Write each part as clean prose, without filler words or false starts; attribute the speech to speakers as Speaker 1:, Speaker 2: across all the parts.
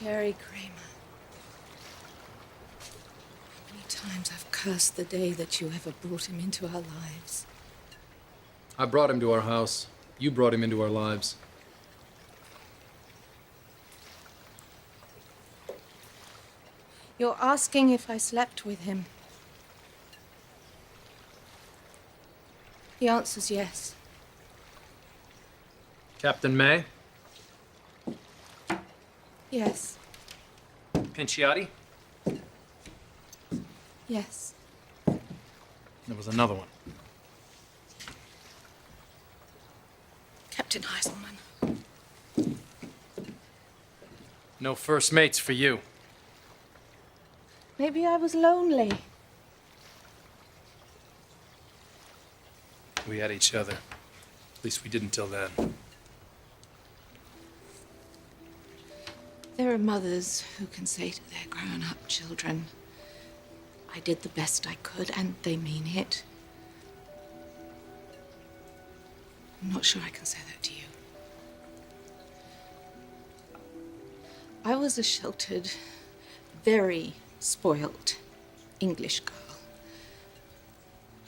Speaker 1: Jerry Kramer. How many times I've cursed the day that you ever brought him into our lives.
Speaker 2: I brought him to our house. You brought him into our lives.
Speaker 1: You're asking if I slept with him. The answer's yes.
Speaker 2: Captain May?
Speaker 1: Yes.
Speaker 2: Pinciati?
Speaker 1: Yes.
Speaker 2: There was another one.
Speaker 1: Captain Heiselman.
Speaker 2: No first mates for you.
Speaker 1: Maybe I was lonely.
Speaker 2: We had each other. At least we didn't till then.
Speaker 1: There are mothers who can say to their grown-up children, I did the best I could, and they mean it. I'm not sure I can say that to you. I was a sheltered, very spoilt English girl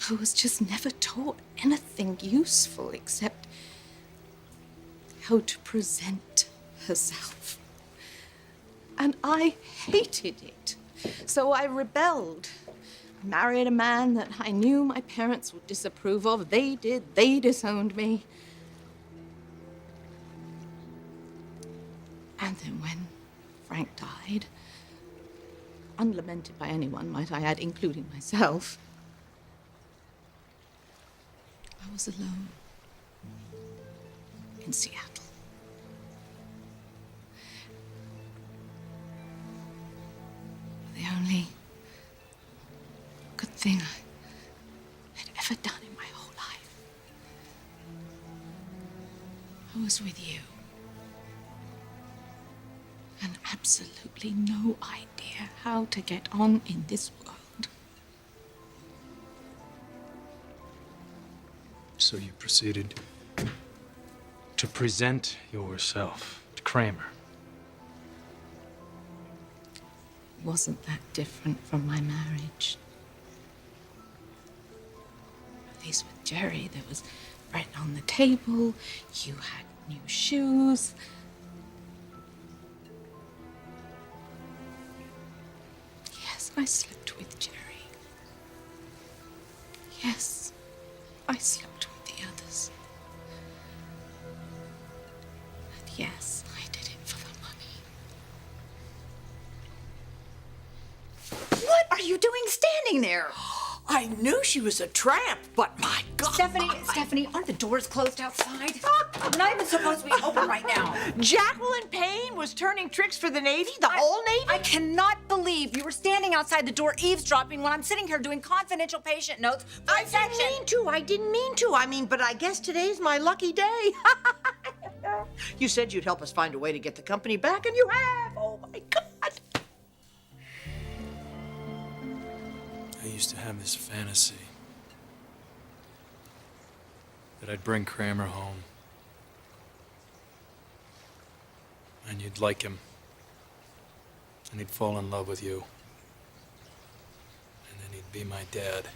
Speaker 1: who was just never taught anything useful except how to present herself. And I hated it. So I rebelled. I married a man that I knew my parents would disapprove of. They did. They disowned me. And then when Frank died, unlamented by anyone, might I add, including myself, I was alone in Seattle. The only good thing I had ever done in my whole life. I was with you. And absolutely no idea how to get on in this world.
Speaker 2: So you proceeded to present yourself to Kramer.
Speaker 1: Wasn't that different from my marriage? At least with Jerry, there was bread on the table, you had new shoes. Yes, I slept with Jerry. Yes, I slept with the others. And yes, I did it for the money.
Speaker 3: What are you doing standing there?
Speaker 4: I knew she was a tramp, but my God.
Speaker 3: Stephanie, aren't the doors closed outside? We're not even supposed to be open right now.
Speaker 4: Jacqueline Payne was turning tricks for the Navy? The whole Navy?
Speaker 3: I cannot believe you were standing outside the door eavesdropping when I'm sitting here doing confidential patient notes for
Speaker 4: I
Speaker 3: a section.
Speaker 4: didn't mean to. I mean, but I guess today's my lucky day. You said you'd help us find a way to get the company back, and you have. Oh, my God.
Speaker 2: I used to have this fantasy that I'd bring Kramer home. And you'd like him. And he'd fall in love with you. And then he'd be my dad.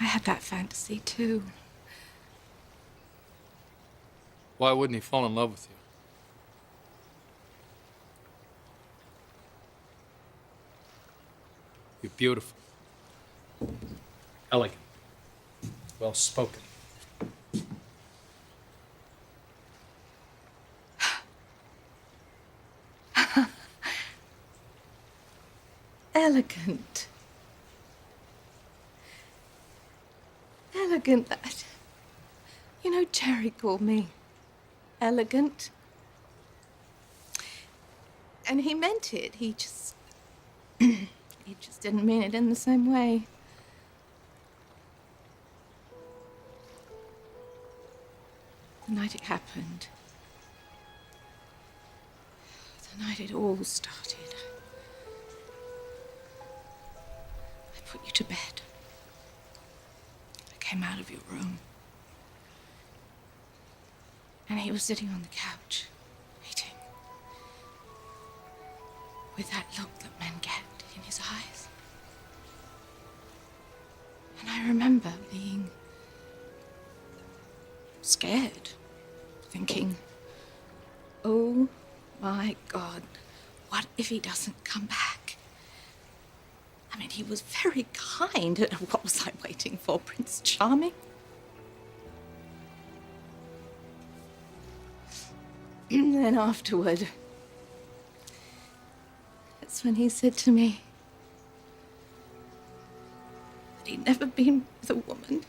Speaker 1: I had that fantasy too.
Speaker 2: Why wouldn't he fall in love with you? You're beautiful. Elegant. Well-spoken.
Speaker 1: Elegant. Elegant. You know, Jerry called me elegant. And he meant it. He just didn't mean it in the same way. The night it happened. The night it all started. I put you to bed. I came out of your room. And he was sitting on the couch, waiting, with that look that men get in his eyes. And I remember being scared, thinking, oh my God, what if he doesn't come back? I mean, he was very kind. What was I waiting for, Prince Charming? And then afterward, that's when he said to me that he'd never been with a woman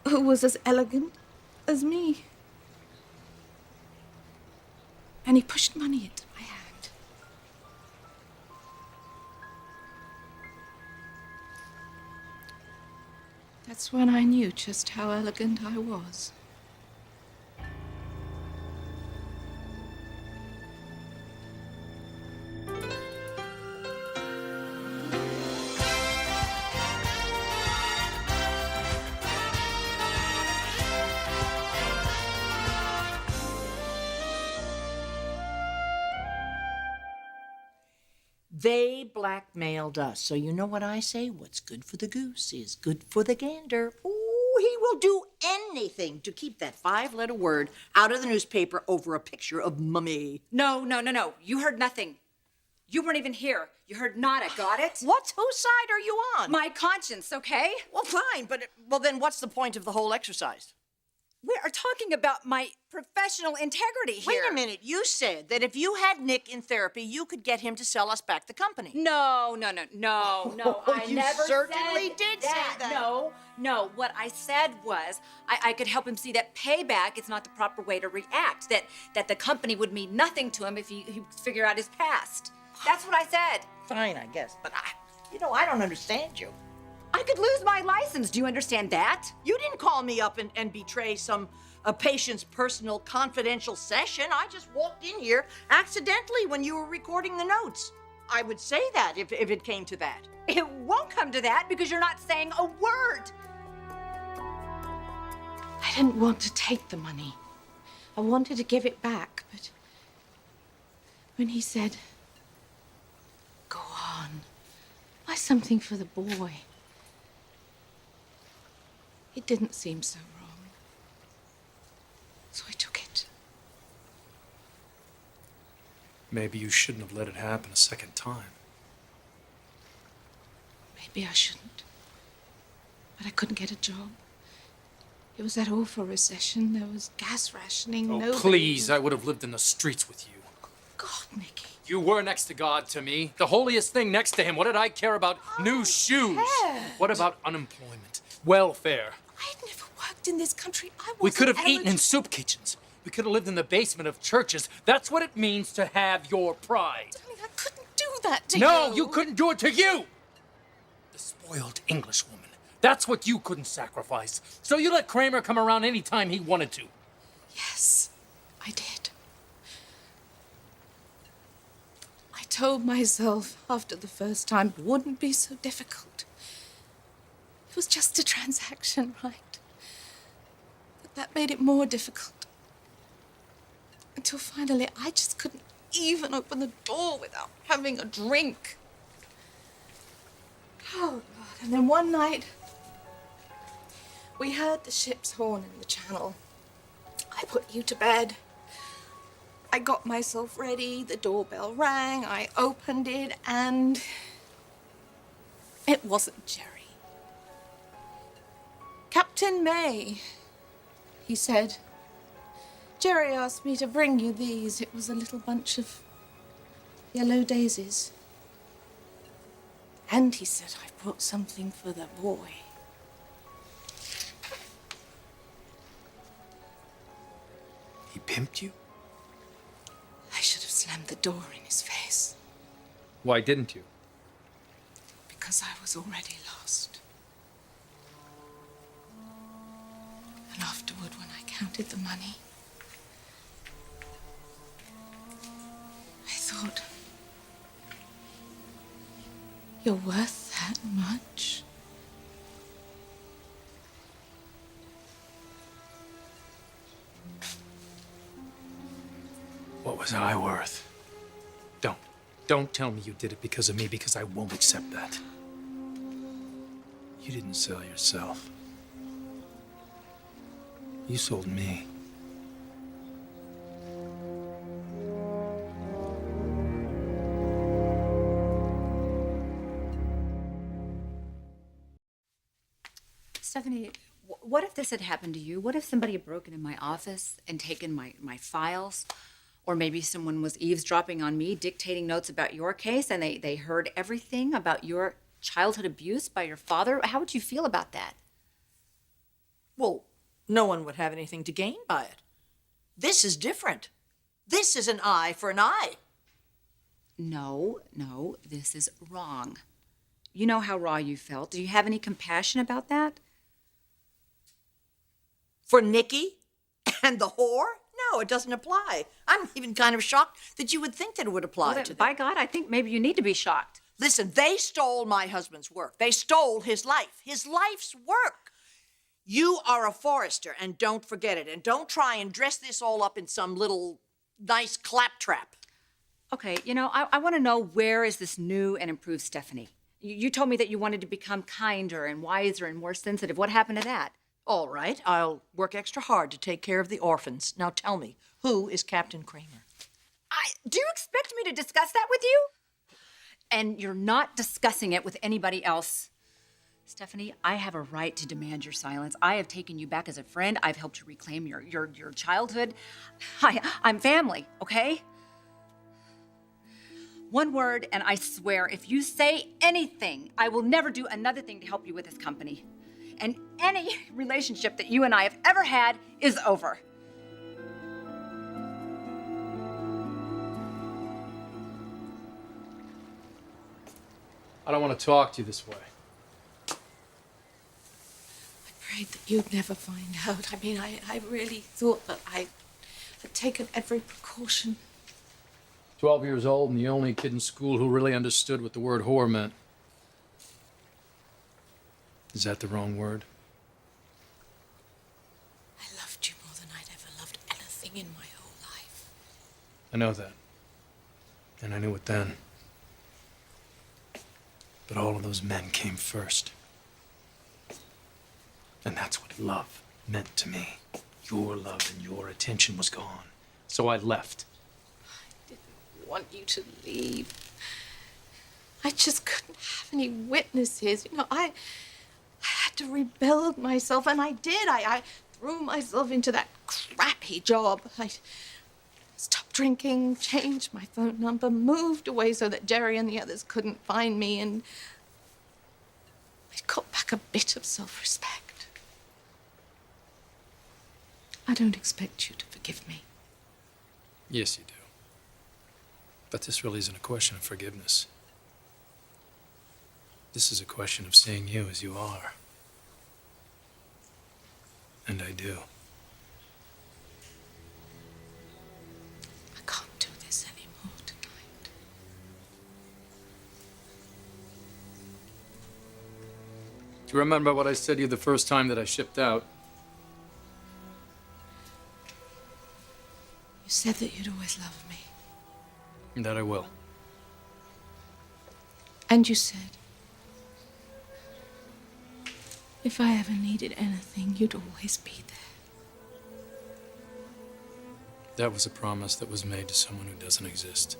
Speaker 1: who was as elegant as me. And he pushed money into my hand. That's when I knew just how elegant I was.
Speaker 4: They blackmailed us. So you know what I say? What's good for the goose is good for the gander. Ooh, he will do anything to keep that 5-letter word out of the newspaper over a picture of Mummy.
Speaker 3: No. You heard nothing. You weren't even here. You heard nada, got it?
Speaker 4: Whose side are you on?
Speaker 3: My conscience, okay?
Speaker 4: Well, fine, but then what's the point of the whole exercise?
Speaker 3: We are talking about my professional integrity here.
Speaker 4: Wait a minute. You said that if you had Nick in therapy, you could get him to sell us back the company.
Speaker 3: No. I
Speaker 4: You
Speaker 3: never
Speaker 4: certainly
Speaker 3: said
Speaker 4: did say that.
Speaker 3: No. What I said was I could help him see that payback is not the proper way to react. That the company would mean nothing to him if he figure out his past. That's what I said.
Speaker 4: Fine, I guess. But I don't understand you.
Speaker 3: I could lose my license. Do you understand that?
Speaker 4: You didn't call me up and betray a patient's personal confidential session. I just walked in here accidentally when you were recording the notes. I would say that if it came to that.
Speaker 3: It won't come to that because you're not saying a word.
Speaker 1: I didn't want to take the money. I wanted to give it back, but when he said, go on, buy something for the boy, it didn't seem so wrong. So I took it.
Speaker 2: Maybe you shouldn't have let it happen a second time.
Speaker 1: Maybe I shouldn't. But I couldn't get a job. It was that awful recession. There was gas rationing.
Speaker 2: Oh,
Speaker 1: Nobody
Speaker 2: please,
Speaker 1: was...
Speaker 2: I would have lived in the streets with you.
Speaker 1: God, Nicky.
Speaker 2: You were next to God to me. The holiest thing next to him. What did I care about new shoes? What about unemployment? Welfare?
Speaker 1: I'd never worked in this country. I wasn't
Speaker 2: We could have eaten in
Speaker 1: eligible.
Speaker 2: soup kitchens. We could have lived in the basement of churches. That's what it means to have your pride.
Speaker 1: Darling, I couldn't do that to you.
Speaker 2: No, you couldn't do it to you! The spoiled English woman. That's what you couldn't sacrifice. So you let Kramer come around any time he wanted to.
Speaker 1: Yes, I did. I told myself after the first time it wouldn't be so difficult. It was just a transaction, right? But that made it more difficult. Until finally, I just couldn't even open the door without having a drink. Oh, God. And then one night, we heard the ship's horn in the channel. I put you to bed. I got myself ready. The doorbell rang. I opened it, and it wasn't Jerry. Captain May, he said. Jerry asked me to bring you these. It was a little bunch of yellow daisies. And he said, I brought something for the boy.
Speaker 2: He pimped you?
Speaker 1: I should have slammed the door in his face.
Speaker 2: Why didn't you?
Speaker 1: Because I was already lost. And afterward, when I counted the money, I thought, you're worth that much?
Speaker 2: was I worth? Don't tell me you did it because of me, because I won't accept that. You didn't sell yourself. You sold me.
Speaker 3: Stephanie, what if this had happened to you? What if somebody had broken in my office and taken my files? Or maybe someone was eavesdropping on me, dictating notes about your case, and they heard everything about your childhood abuse by your father? How would you feel about that?
Speaker 4: Well, no one would have anything to gain by it. This is different. This is an eye for an eye.
Speaker 3: No, this is wrong. You know how raw you felt. Do you have any compassion about that?
Speaker 4: For Nikki and the whore? No, it doesn't apply. I'm even kind of shocked that you would think that it would apply to them.
Speaker 3: By God, I think maybe you need to be shocked.
Speaker 4: Listen, they stole my husband's work. They stole his life's work. You are a Forrester, and don't forget it. And don't try and dress this all up in some little nice claptrap.
Speaker 3: Okay, I want to know, where is this new and improved Stephanie? You told me that you wanted to become kinder and wiser and more sensitive. What happened to that?
Speaker 4: All right, I'll work extra hard to take care of the orphans. Now tell me, who is Captain Kramer?
Speaker 3: Do you expect me to discuss that with you? And you're not discussing it with anybody else. Stephanie, I have a right to demand your silence. I have taken you back as a friend. I've helped you reclaim your childhood. I'm family, okay? One word, and I swear, if you say anything, I will never do another thing to help you with this company. And any relationship that you and I have ever had is over.
Speaker 2: I don't want to talk to you this way.
Speaker 1: I prayed that you'd never find out. I mean, I really thought that I had taken every precaution.
Speaker 2: 12 years old and the only kid in school who really understood what the word whore meant. Is that the wrong word?
Speaker 1: I loved you more than I'd ever loved anything in my whole life.
Speaker 2: I know that. And I knew it then. But all of those men came first. And that's what love meant to me. Your love and your attention was gone. So I left.
Speaker 1: I didn't want you to leave. I just couldn't have any witnesses. I had to rebuild myself, and I did. I threw myself into that crappy job. I stopped drinking, changed my phone number, moved away so that Jerry and the others couldn't find me, and I got back a bit of self-respect. I don't expect you to forgive me.
Speaker 2: Yes, you do. But this really isn't a question of forgiveness. This is a question of seeing you as you are. And I do.
Speaker 1: I can't do this anymore tonight.
Speaker 2: Do you remember what I said to you the first time that I shipped out?
Speaker 1: You said that you'd always love me.
Speaker 2: And that I will.
Speaker 1: And you said, if I ever needed anything, you'd always be there.
Speaker 2: That was a promise that was made to someone who doesn't exist.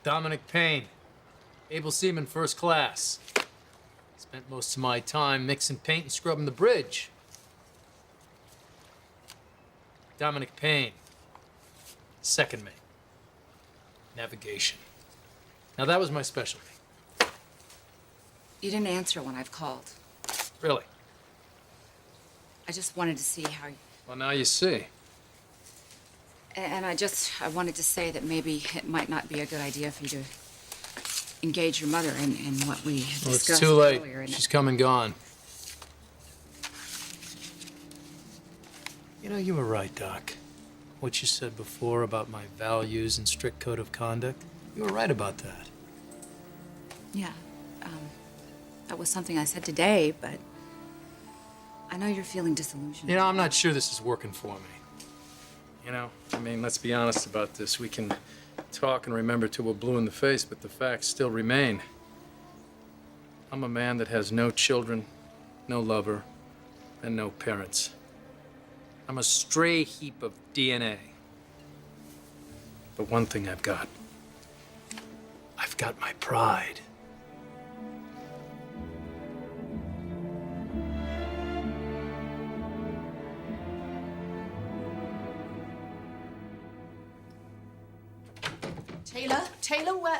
Speaker 2: Dominic Payne, able seaman, first class. Spent most of my time mixing paint and scrubbing the bridge. Dominic Payne, second mate, navigation. Now that was my specialty.
Speaker 3: You didn't answer when I've called.
Speaker 2: Really?
Speaker 3: I just wanted to see how you...
Speaker 2: Well, now you see.
Speaker 3: And I wanted to say that maybe it might not be a good idea for you to engage your mother in what we had
Speaker 2: Well, it's
Speaker 3: discussed
Speaker 2: too late.
Speaker 3: earlier.
Speaker 2: She's come and gone. You know, you were right, Doc. What you said before about my values and strict code of conduct, you were right about that.
Speaker 3: Yeah, that was something I said today, but I know you're feeling disillusioned.
Speaker 2: You know, I'm not sure this is working for me. You know, I mean, let's be honest about this. We can talk and remember till we're blue in the face, but the facts still remain. I'm a man that has no children, no lover, and no parents. I'm a stray heap of DNA. But one thing I've got my pride.
Speaker 1: Taylor, where?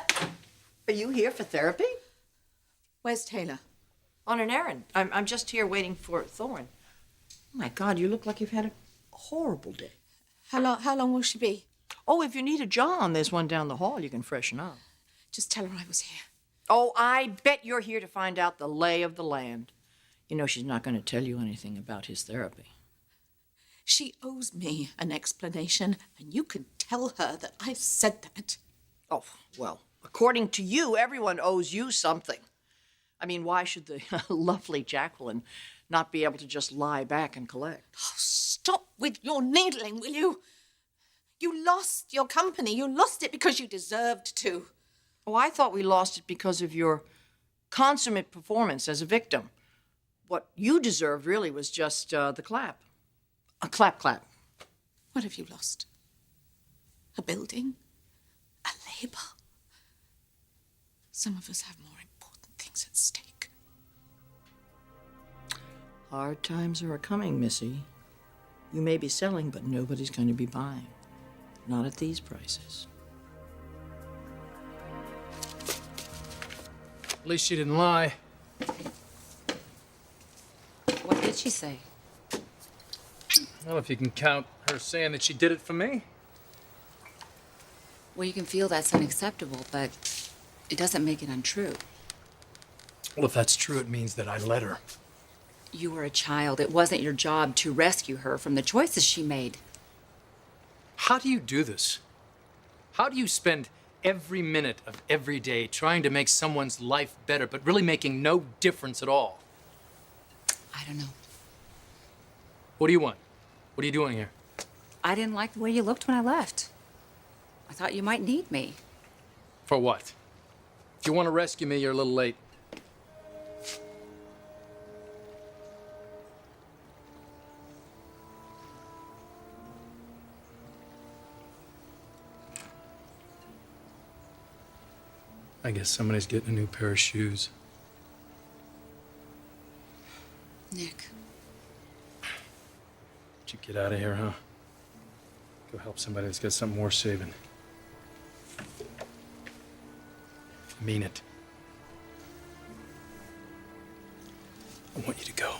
Speaker 4: Are you here for therapy?
Speaker 1: Where's Taylor?
Speaker 4: On an errand. I'm just here waiting for Thorne. Oh my God, you look like you've had a horrible day.
Speaker 1: How long will she be?
Speaker 4: Oh, if you need a John, there's one down the hall you can freshen up.
Speaker 1: Just tell her I was here.
Speaker 4: Oh, I bet you're here to find out the lay of the land. You know she's not going to tell you anything about his therapy.
Speaker 1: She owes me an explanation, and you can tell her that I said that.
Speaker 4: Oh, well, according to you, everyone owes you something. I mean, why should the lovely Jacqueline not be able to just lie back and collect?
Speaker 1: Oh, stop with your needling, will you? You lost your company. You lost it because you deserved to.
Speaker 4: Oh, I thought we lost it because of your consummate performance as a victim. What you deserved really was just the clap. A clap, clap.
Speaker 1: What have you lost? A building? A label? Some of us have more important things at stake.
Speaker 4: Hard times are a-coming, Missy. You may be selling, but nobody's going to be buying. Not at these prices.
Speaker 2: At least she didn't lie.
Speaker 3: What did she say?
Speaker 2: Well, if you can count her saying that she did it for me.
Speaker 3: Well, you can feel that's unacceptable, but it doesn't make it untrue.
Speaker 2: Well, if that's true, it means that I let her.
Speaker 3: You were a child. It wasn't your job to rescue her from the choices she made.
Speaker 2: How do you do this? How do you spend every minute of every day trying to make someone's life better, but really making no difference at all?
Speaker 3: I don't know.
Speaker 2: What do you want? What are you doing here?
Speaker 3: I didn't like the way you looked when I left. I thought you might need me.
Speaker 2: For what? If you want to rescue me, you're a little late. I guess somebody's getting a new pair of shoes.
Speaker 3: Nick.
Speaker 2: Did you get out of here, huh? Go help somebody that's got something worth saving. I mean it. I want you to go.